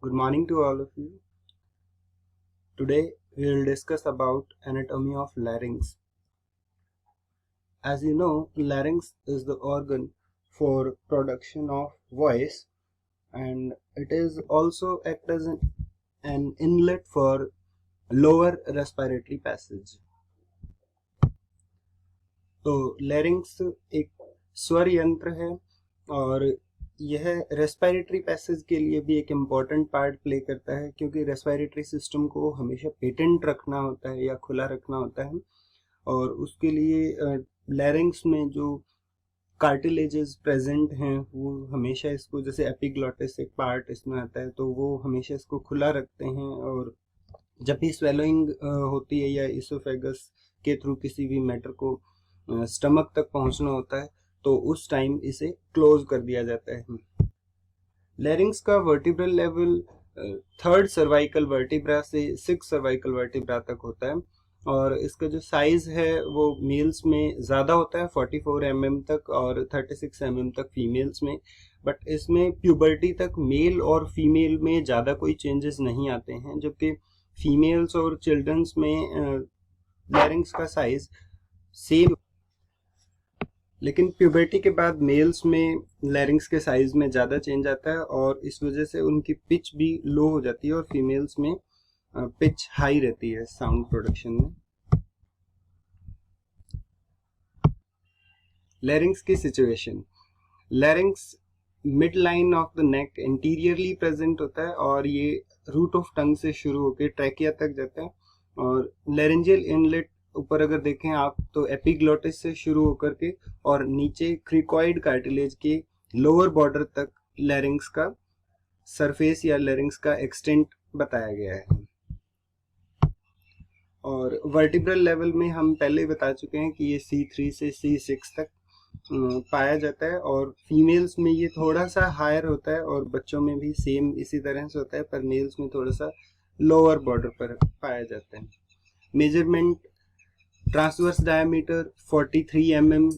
Good morning to all of you. Today we will discuss about anatomy of larynx. As you know, larynx is the organ for production of voice, and it is also act as an inlet for lower respiratory passage. तो larynx एक स्वर यंत्र है और यह respiratory passage के लिए भी एक इम्पॉर्टेंट पार्ट प्ले करता है, क्योंकि रेस्पिरेटरी सिस्टम को हमेशा पेटेंट रखना होता है या खुला रखना होता है, और उसके लिए लैरिंग्स में जो कार्टिलेजेस प्रेजेंट हैं वो हमेशा इसको, जैसे एपिग्लॉटिस एक पार्ट इसमें आता है, तो वो हमेशा इसको खुला रखते हैं, और जब भी स्वेलोइंग होती है या इसोफेगस के थ्रू किसी भी मैटर को स्टमक तक पहुंचना होता है तो उस टाइम इसे क्लोज कर दिया जाता है। लैरिंग्स का vertebral level third cervical vertebra से 6 सर्वाइकल वर्टिब्रा तक होता है, और इसका जो साइज है वो मेल्स में ज़्यादा होता है 44 mm तक और 36 mm तक फीमेल्स में, बट इसमें प्यूबर्टी तक मेल और फीमेल में ज़्यादा कोई चेंजेस नहीं आते हैं, जबकि फीमेल्स और चिल्ड्रंस में लैरिंग्स का साइज सेम, लेकिन प्यूबर्टी के बाद मेल्स में लैरिंग्स के साइज में ज़्यादा चेंज आता है और इस वजह से उनकी पिच भी लो हो जाती है और फीमेल्स में पिच हाई रहती है साउंड प्रोडक्शन में। लैरिंग्स की situation, लैरिंग्स mid line of the neck interiorly present होता है और ये रूट ऑफ टंग से शुरू होकर ट्रैकिया तक जाता है, और लैरिंजियल इनलेट ऊपर अगर देखें आप तो एपिग्लॉटिस से शुरू होकर के और नीचे क्रिकॉइड कार्टिलेज के लोअर बॉर्डर तक लैरिंग्स का सरफेस या लैरिंग्स का एक्सटेंट बताया गया है। और वर्टिब्रल लेवल में हम पहले बता चुके हैं कि ये C3 से C6 तक पाया जाता है, और फीमेल्स में ये थोड़ा सा हायर होता है और बच्चों में भी सेम इसी तरह से होता है, पर मेल्स में थोड़ा सा लोअर बॉर्डर पर पाया जाता है। Measurement, transverse diameter 43 mm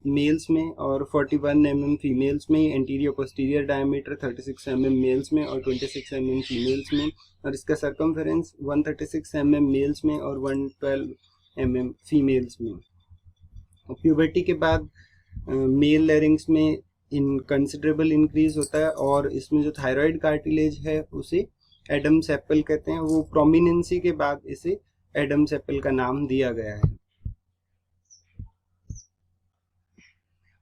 males में और 41 mm फीमेल्स में, anterior posterior diameter 36 mm males में और 26 mm फीमेल्स में, और इसका सर्कमफेरेंस 136 mm मेल्स में और 112 mm फीमेल्स में। प्यूबर्टी के बाद मेल लैरिंग्स में इन कंसिडरेबल इंक्रीज होता है, और इसमें जो थायराइड कार्टिलेज है उसे एडम्स एप्पल कहते हैं, वो प्रोमिनेंसी के बाद इसे एडम्स एप्पल का नाम दिया गया है।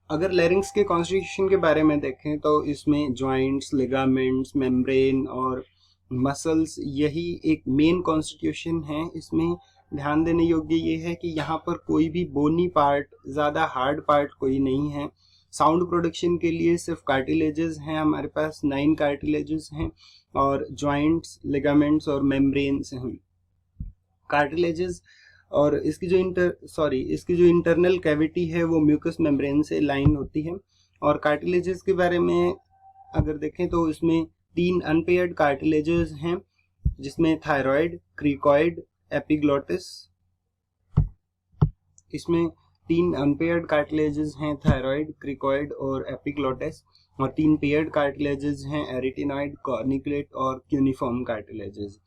अगर लैरिंग्स के कॉन्स्टिट्यूशन के बारे में देखें तो इसमें जॉइंट्स, लिगामेंट्स, मेम्ब्रेन और मसल्स, यही एक मेन कॉन्स्टिट्यूशन है। इसमें ध्यान देने योग्य ये है कि यहाँ पर कोई भी बोनी पार्ट, ज़्यादा हार्ड पार्ट कोई नहीं है। साउंड प्रोडक्शन के लिए सिर्फ कार्टिलेजेस हैं, हमारे पास 9 कार्टिलेजेस हैं, और जॉइंट्स, लिगामेंट्स और मेम्ब्रेन्स हैं। कार्टिलेजेस और इसकी जो इंटरनल कैविटी है वो म्यूकस मेम्ब्रेन से लाइन होती है। और कार्टिलेजेस के बारे में अगर देखें तो इसमें 3 अनपेयर्ड कार्टिलेजेस हैं, जिसमें थायराइड, क्रिकॉइड, एपिग्लॉटिस। इसमें 3 अनपेयर्ड कार्टिलेजेस हैं, थायराइड, क्रिकॉइड और एपिग्लॉटिस, और 3 पेयर्ड कार्टिलेजेस हैं, एरिटिनॉइड, कॉर्निकुलेट और क्यूनिफॉर्म कार्टिलेजेस।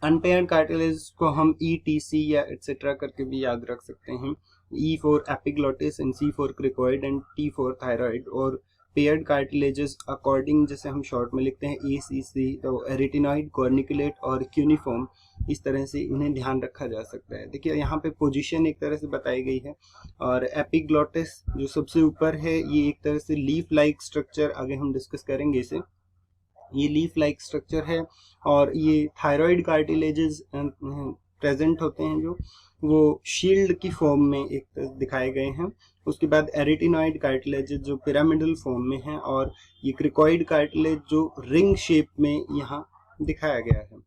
अनपेयर्ड कार्टिलेज को हम ETC या एटसेट्रा करके भी याद रख सकते हैं, E for epiglottis and C for cricoid and T for thyroid. और पेयर्ड कार्टिलेजेस अकॉर्डिंग जैसे हम शॉर्ट में लिखते हैं ACC, तो एरिटिनॉइड, कॉर्निकुलेट और क्यूनिफॉर्म, इस तरह से इन्हें ध्यान रखा जा सकता है। देखिए यहाँ पे पोजीशन एक तरह से बताई गई है, और एपिग्लॉटिस जो सबसे ऊपर है ये एक तरह से लीफ लाइक स्ट्रक्चर, आगे हम डिस्कस करेंगे इसे, ये लीफ लाइक स्ट्रक्चर है, और ये थायराइड कार्टिलेजेस प्रेजेंट होते हैं जो वो शील्ड की फॉर्म में एक दिखाए गए हैं। उसके बाद एरिटिनॉइड कार्टिलेजेस जो पिरामिडल फॉर्म में है, और ये क्रिकॉइड कार्टिलेज जो रिंग शेप में यहाँ दिखाया गया है।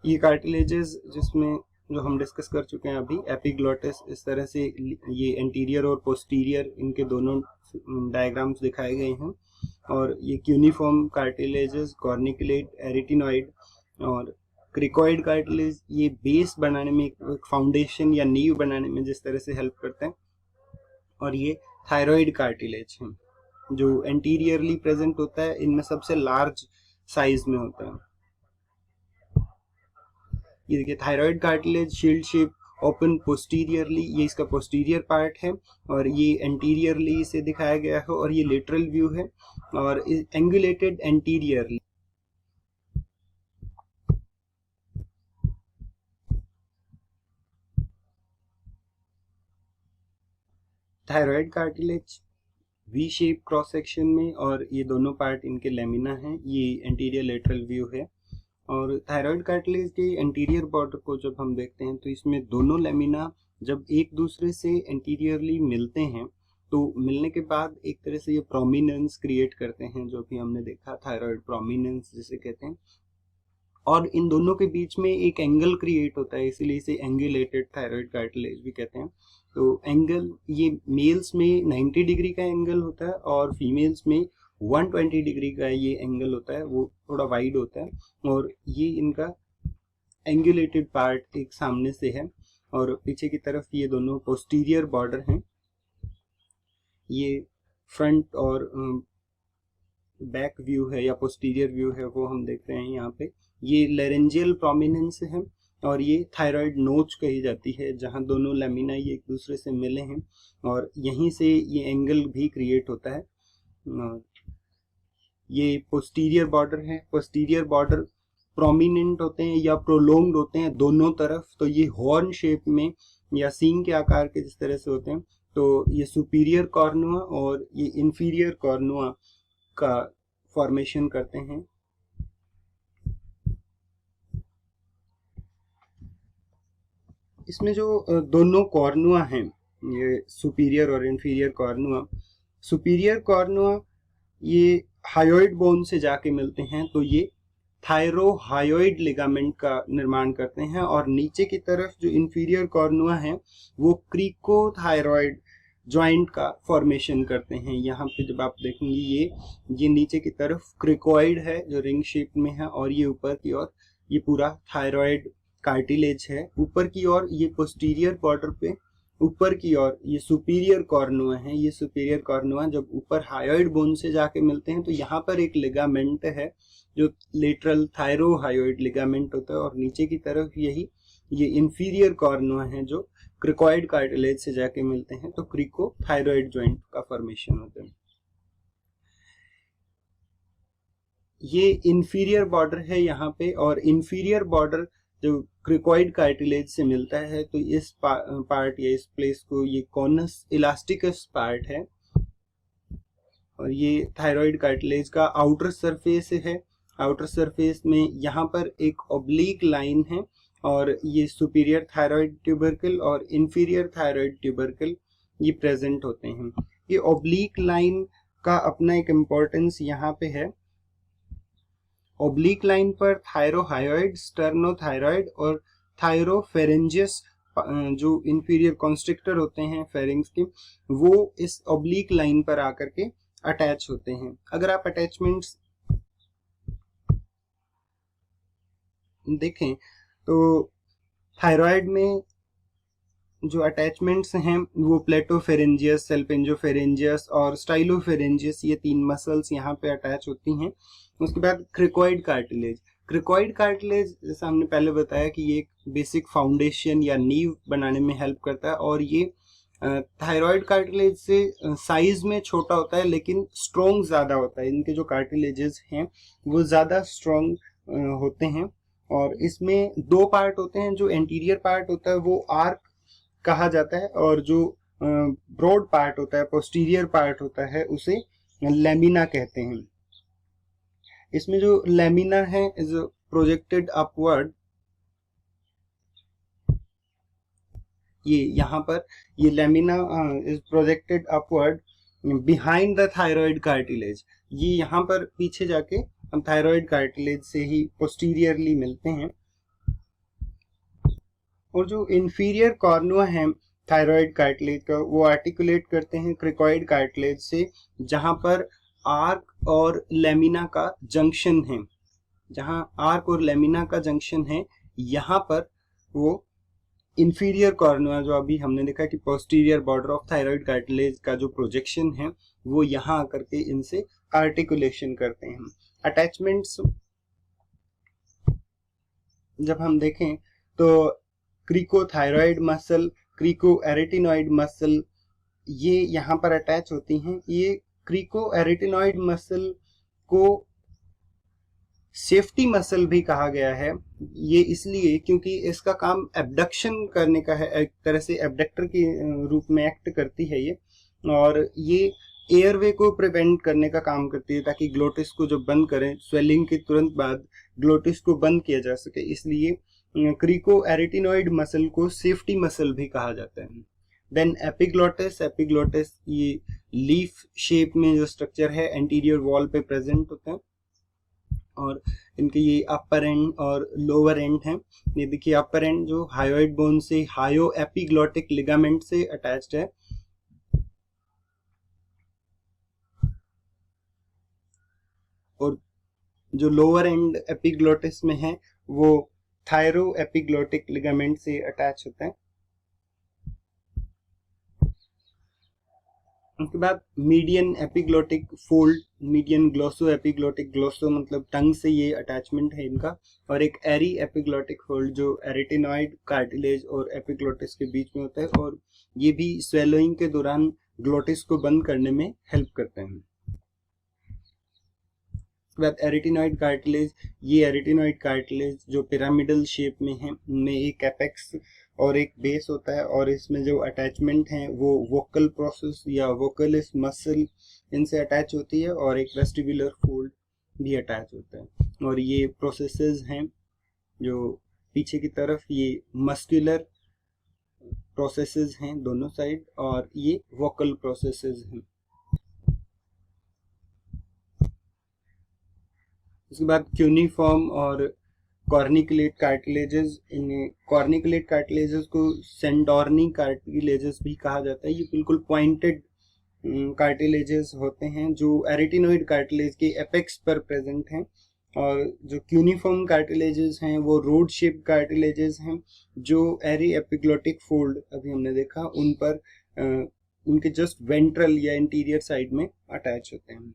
ये कार्टिलेजेस जिसमें जो हम डिस्कस कर चुके हैं अभी, एपिग्लॉटिस, इस तरह से ये एंटीरियर और पोस्टीरियर इनके दोनों डायग्राम्स दिखाए गए हैं, और ये क्यूनिफॉर्म कार्टिलेजेस, कॉर्निकुलेट, एरिटिनॉइड और क्रिकॉइड कार्टिलेज ये बेस बनाने में, एक फाउंडेशन या नींव बनाने में जिस तरह से हेल्प करते हैं, और ये थायराइड कार्टिलेज हैं। जो एंटीरियरली प्रेजेंट होता है, इनमें सबसे लार्ज साइज में होता है। ये देखिए thyroid cartilage shield shape open posteriorly, ये इसका पोस्टीरियर पार्ट है और ये एंटीरियरली इसे दिखाया गया है और ये लेटरल व्यू है और angulated anteriorly. Thyroid cartilage V shape cross section में और ये दोनों पार्ट इनके लेमिना हैं, ये एंटीरियर लेटरल व्यू है। और थायराइड कार्टिलेज के एंटीरियर बॉर्डर को जब हम देखते हैं तो इसमें दोनों लेमिना जब एक दूसरे से एंटीरियरली मिलते हैं तो मिलने के बाद एक तरह से ये प्रोमिनेंस क्रिएट करते हैं, जो भी हमने देखा थायराइड प्रोमिनेंस जिसे कहते हैं। और इन दोनों के बीच में एक एंगल क्रिएट होता है, इसीलिए इसे एंगुलेटेड थायराइड कार्टिलेज भी कहते हैं। तो एंगल ये मेल्स में 90 डिग्री का एंगल होता है और फीमेल्स में 120 डिग्री का ये एंगल होता है, वो थोड़ा वाइड होता है। और ये इनका एंगुलेटेड पार्ट एक सामने से है और पीछे की तरफ ये दोनों पोस्टीरियर बॉर्डर हैं। ये फ्रंट और बैक व्यू है या पोस्टीरियर व्यू है वो हम देख रहे हैं यहाँ पे। ये लेरेंजियल प्रोमिनेंस है और ये थायराइड नोच कही जाती है, जहाँ दोनों लेमिना ये एक दूसरे से मिले हैं और यहीं से ये एंगल भी क्रिएट होता है। ये पोस्टीरियर बॉर्डर है, पोस्टीरियर बॉर्डर प्रोमिनेंट होते हैं या प्रोलोंग्ड होते हैं दोनों तरफ, तो ये हॉर्न शेप में या सींग के आकार के जिस तरह से होते हैं। तो ये सुपीरियर कॉर्नुआ और ये इंफीरियर कॉर्नुआ का फॉर्मेशन करते हैं। इसमें जो दोनों कॉर्नुआ हैं, ये सुपीरियर और इंफीरियर कॉर्नुआ, सुपीरियर कॉर्नुआ ये हायोइड बोन से जाके मिलते हैं तो ये थायरोहायोइड लिगामेंट का निर्माण करते हैं और नीचे की तरफ जो इंफीरियर कॉर्नुआ है वो क्रिकोथायरॉइड जॉइंट का फॉर्मेशन करते हैं। यहाँ पे जब आप देखेंगे ये नीचे की तरफ क्रिकोइड है जो रिंग शेप में है और ये ऊपर की ओर ये पूरा थायरॉइड कार्टिलेज है। ऊपर की ओर ये पोस्टीरियर बॉर्डर पे ऊपर की ओर ये सुपीरियर कॉर्नुआ है। ये सुपीरियर कॉर्नुआ जब ऊपर हायोइड बोन से जाके मिलते हैं तो यहाँ पर एक लिगामेंट है जो लेटरल थायरोहायोइड लिगामेंट होता है और नीचे की तरफ यही ये इंफीरियर कॉर्नुआ है जो क्रिकोइड कार्टिलेज से जाके मिलते हैं, तो क्रिकोथायरॉइड जॉइंट का फॉर्मेशन होता है। ये इंफीरियर बॉर्डर है यहाँ पे और इंफीरियर बॉर्डर जो क्रिकोइड कार्टिलेज से मिलता है तो इस पार्ट या इस प्लेस को ये कॉनस इलास्टिकस पार्ट है और ये थायरॉइड कार्टिलेज का आउटर सरफेस है। आउटर सरफेस में यहाँ पर एक ऑब्लिक लाइन है और ये सुपीरियर थायरॉइड ट्यूबरकल और इंफीरियर थायरॉइड ट्यूबरकल ये प्रेजेंट होते हैं। ये ऑब्लिक लाइन का अपना एक इम्पोर्टेंस यहाँ पे है। ऑब्लिक लाइन पर थायरोहायोइड, स्टर्नोथायरॉइड और थायरोफेरेंजियस जो इंफीरियर कॉन्स्ट्रिक्टर होते हैं फेरिंग्स के, वो इस ऑब्लिक लाइन पर आकर के अटैच होते हैं। अगर आप अटैचमेंट्स देखें तो थायराइड में जो अटैचमेंट्स हैं वो प्लेटोफेरेंजियस, सेल्पेंजोफेरेंजियस और स्टाइलोफेरेंजियस, ये तीन मसल्स यहाँ पे अटैच होती हैं। उसके बाद क्रिकोइड कार्टिलेज। क्रिकोइड कार्टिलेज जैसा हमने पहले बताया कि ये एक बेसिक फाउंडेशन या नींव बनाने में हेल्प करता है और ये थायराइड कार्टिलेज से साइज में छोटा होता है लेकिन स्ट्रॉन्ग ज़्यादा होता है। इनके जो कार्टिलेजेस हैं वो ज़्यादा स्ट्रॉन्ग होते हैं और इसमें दो पार्ट होते हैं। जो एंटीरियर पार्ट होता है वो आर्क कहा जाता है और जो ब्रॉड पार्ट होता है, पोस्टीरियर पार्ट होता है, उसे लेमिना कहते हैं। इसमें जो लेमिना है इज प्रोजेक्टेड अपवर्ड। ये यहाँ पर ये lamina is projected upward behind the thyroid cartilage. ये यहाँ पर पीछे जाके हम थायराइड कार्टिलेज से ही पोस्टीरियरली मिलते हैं। और जो इंफीरियर कॉर्नुआ है थायराइड कार्टिलेज का वो आर्टिकुलेट करते हैं क्रिकोइड कार्टिलेज से, जहां पर आर्क और लेमिना का जंक्शन है। जहां आर्क और लेमिना का जंक्शन है यहाँ पर वो इंफीरियर कॉर्नुआ जो अभी हमने देखा कि posterior border of thyroid cartilage का जो प्रोजेक्शन है वो यहाँ आकर के इनसे आर्टिकुलेशन करते हैं। अटैचमेंट्स जब हम देखें तो क्रिकोथायरॉइड मसल, क्रिको एरिटिनॉइड मसल, ये यहाँ पर अटैच होती हैं। ये क्रिको एरिटिनॉइड मसल को सेफ्टी मसल भी कहा गया है, ये इसलिए क्योंकि इसका काम एबडक्शन करने का है, एक तरह से एबडक्टर के रूप में एक्ट करती है ये, और ये एयरवे को प्रिवेंट करने का काम करती है ताकि ग्लोटिस को जो बंद करें, स्वेलिंग के तुरंत बाद ग्लोटिस को बंद किया जा सके, इसलिए क्रिको एरिटिनॉइड मसल को सेफ्टी मसल भी कहा जाता है। देन एपिग्लोटिस, एपिग्लोटिस ये लीफ शेप में जो स्ट्रक्चर है एंटीरियर वॉल पे प्रेजेंट होता है, और इनके ये अपर एंड और लोअर एंड हैं। ये देखिए अपर एंड जो हायोइड बोन से हायो एपिग्लोटिक लिगामेंट से अटैच्ड है, और जो लोअर एंड एपिग्लोटिस में है वो थायरो एपिग्लोटिक लिगामेंट से अटैच होता है। उसके बाद median epiglottic fold, median glosso epiglottic, glosso मतलब टंग से ये अटैचमेंट है इनका, और एक एरी एपिग्लोटिक फोल्ड जो एरिटिनॉइड कार्टिलेज और एपिग्लोटिस के बीच में होता है, और ये भी स्वेलोइंग के दौरान ग्लोटिस को बंद करने में हेल्प करते हैं। उसके बाद एरिटिनॉइड कार्टिलेज, ये एरिटिनॉइड कार्टिलेज जो पिरामिडल शेप में है, उनमें एक एपेक्स और एक बेस होता है, और इसमें जो अटैचमेंट है वो वोकल प्रोसेस या वोकलिस मसल इनसे अटैच होती है, और एक वेस्टिबुलर फोल्ड भी अटैच होता है। और ये प्रोसेसेस हैं जो पीछे की तरफ, ये मस्कुलर प्रोसेसेस हैं दोनों साइड, और ये वोकल प्रोसेसेस हैं। उसके बाद क्यूनिफॉर्म और कॉर्निकुलेट कार्टिलेजेस, इन कॉर्निकुलेट कार्टिलेजेस को सेंटोर्नी कार्टिलेजेस भी कहा जाता है। ये बिल्कुल पॉइंटेड कार्टिलेजेस होते हैं जो एरिटिनॉइड कार्टिलेज के एपेक्स पर प्रेजेंट हैं, और जो क्यूनिफॉर्म कार्टिलेजेस हैं वो रोड शेप कार्टिलेजेस हैं जो एरी एपिग्लोटिक फोल्ड अभी हमने देखा उन पर उनके जस्ट वेंट्रल या इंटीरियर साइड में अटैच होते हैं।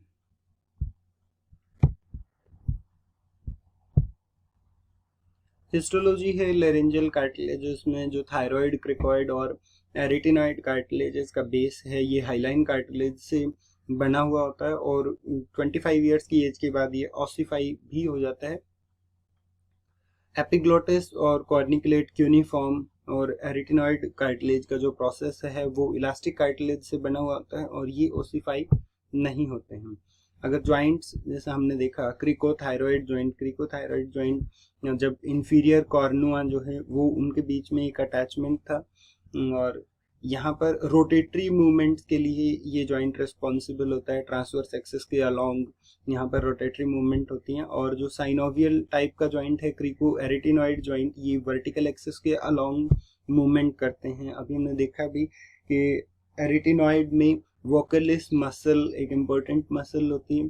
हिस्टोलॉजी है लेरेंजियल कार्टिलेजेस में, जो थायराइड, क्रिकॉइड और एरिटिनॉइड कार्टिलेजेस का बेस है ये हाइलाइन कार्टिलेज से बना हुआ होता है, और 25 इयर्स की एज के बाद ये ऑसिफाई भी हो जाता है। एपिग्लोटिस और कॉर्निकुलेट, क्यूनिफॉर्म और एरिटिनॉइड कार्टिलेज का जो प्रोसेस है वो इलास्टिक कार्टिलेज से बना हुआ होता है, और ये ओसिफाई नहीं होते हैं। अगर जॉइंट्स जैसा हमने देखा क्रिकोथायरॉइड जॉइंट, क्रिकोथायरॉइड जॉइंट जब इंफीरियर कॉर्नुआ जो है वो उनके बीच में एक अटैचमेंट था, और यहाँ पर रोटेटरी मूवमेंट्स के लिए ये जॉइंट रिस्पॉन्सिबल होता है, ट्रांसवर्स एक्सिस के अलोंग यहाँ पर रोटेटरी मूवमेंट होती हैं। और जो साइनोवियल टाइप का जॉइंट है क्रिको एरिटिनॉइड जॉइंट, ये वर्टिकल एक्सिस के अलोंग मूवमेंट करते हैं। अभी हमने देखा भी कि एरिटिनॉइड में वोकलिस मसल एक इम्पोर्टेंट मसल होती है,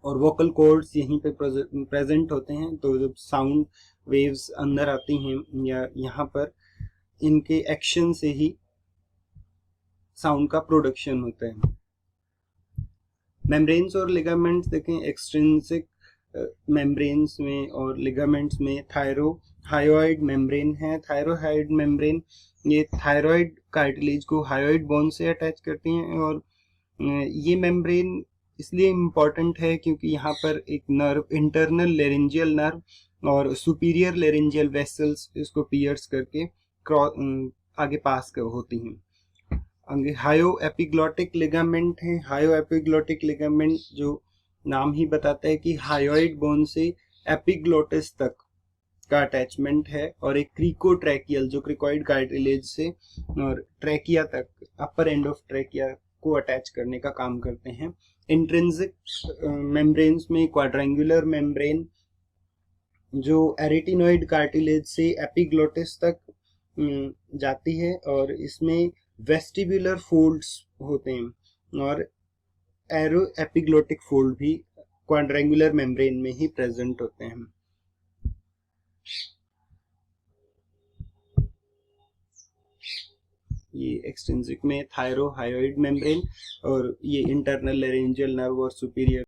और वोकल कॉर्ड्स यहीं पे प्रेजेंट होते हैं, तो जब साउंड वेव्स अंदर आती हैं या यहाँ पर इनके एक्शन से ही साउंड का प्रोडक्शन होता है। मेम्ब्रेन्स और लिगामेंट्स देखें, एक्सट्रिंसिक मेम्ब्रेन्स में और लिगामेंट्स में हायोइड मेम्ब्रेन है। थायरोहाइड मेम्ब्रेन ये थायराइड कार्टिलेज को हायोइड बोन से अटैच करती हैं, और ये मेम्ब्रेन इसलिए इम्पॉर्टेंट है क्योंकि यहाँ पर एक नर्व, इंटरनल लेरेंजियल नर्व और सुपीरियर लेरेंजियल वेसल्स इसको पियर्स करके आगे पास होती हैं। आगे हायो एपिग्लोटिक लिगामेंट है। हायो एपिग्लोटिक लिगामेंट जो नाम ही बताता है कि हायोइड बोन से एपिग्लोटिस तक का अटैचमेंट है, और एक क्रिकोट्रैकियल जो क्रिकॉइड कार्टिलेज से और ट्रैकिया तक, अपर एंड ऑफ ट्रैकिया को अटैच करने का काम करते हैं। इंट्रिंसिक मेम्ब्रेन्स में क्वाड्रेंगुलर मेम्ब्रेन जो एरिटिनॉइड कार्टिलेज से एपिग्लोटिस तक जाती है, और इसमें वेस्टिबुलर फोल्ड्स होते हैं, और एरो एपिग्लोटिक फोल्ड भी क्वाड्रेंगुलर मेम्ब्रेन में ही प्रेजेंट होते हैं। ये एक्सट्रिंसिक में थायरोहायोइड मेम्ब्रेन, और ये इंटरनल लैरिंजियल नर्व और सुपीरियर